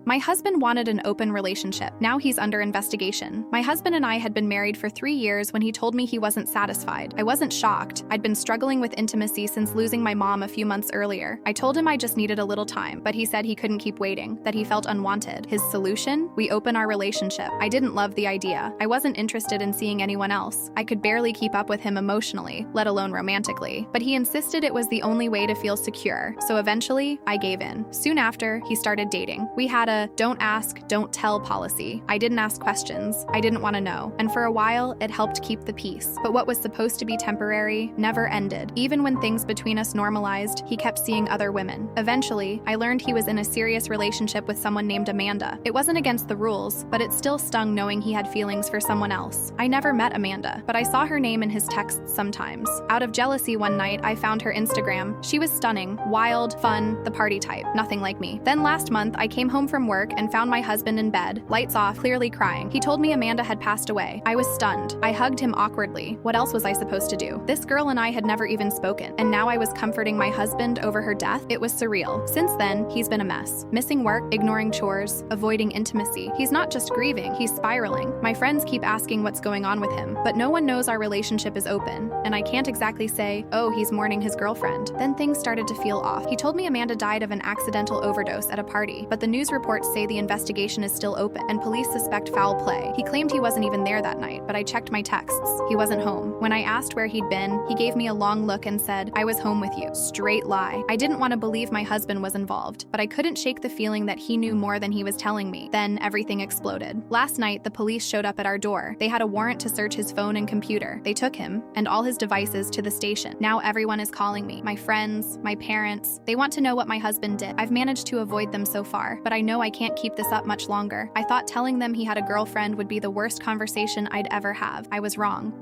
My husband wanted an open relationship. Now he's under investigation. My husband and I had been married for 3 years when he told me he wasn't satisfied. I wasn't shocked. I'd been struggling with intimacy since losing my mom a few months earlier. I told him I just needed a little time, but he said he couldn't keep waiting, that he felt unwanted. His solution? We open our relationship. I didn't love the idea. I wasn't interested in seeing anyone else. I could barely keep up with him emotionally, let alone romantically. But he insisted it was the only way to feel secure, so eventually, I gave in. Soon after, he started dating. We had a don't ask, don't tell policy. I didn't ask questions. I didn't want to know. And for a while, it helped keep the peace. But what was supposed to be temporary never ended. Even when things between us normalized, he kept seeing other women. Eventually, I learned he was in a serious relationship with someone named Amanda. It wasn't against the rules, but it still stung knowing he had feelings for someone else. I never met Amanda, but I saw her name in his texts sometimes. Out of jealousy one night, I found her Instagram. She was stunning, wild, fun, the party type, nothing like me. Then last month, I came home from work and found my husband in bed, lights off, clearly crying. He told me Amanda had passed away. I was stunned. I hugged him awkwardly. What else was I supposed to do? This girl and I had never even spoken, and now I was comforting my husband over her death. It was surreal. Since then, he's been a mess. Missing work, ignoring chores, avoiding intimacy. He's not just grieving, he's spiraling. My friends keep asking what's going on with him, but no one knows our relationship is open, and I can't exactly say, oh, he's mourning his girlfriend. Then things started to feel off. He told me Amanda died of an accidental overdose at a party, but the news reports say the investigation is still open, and police suspect foul play. He claimed he wasn't even there that night, but I checked my texts. He wasn't home. When I asked where he'd been, he gave me a long look and said, I was home with you. Straight lie. I didn't want to believe my husband was involved, but I couldn't shake the feeling that he knew more than he was telling me. Then everything exploded. Last night, the police showed up at our door. They had a warrant to search his phone and computer. They took him and all his devices to the station. Now everyone is calling me. My friends, my parents. They want to know what my husband did. I've managed to avoid them so far, but I know I can't keep this up much longer. I thought telling them he had a girlfriend would be the worst conversation I'd ever have. I was wrong.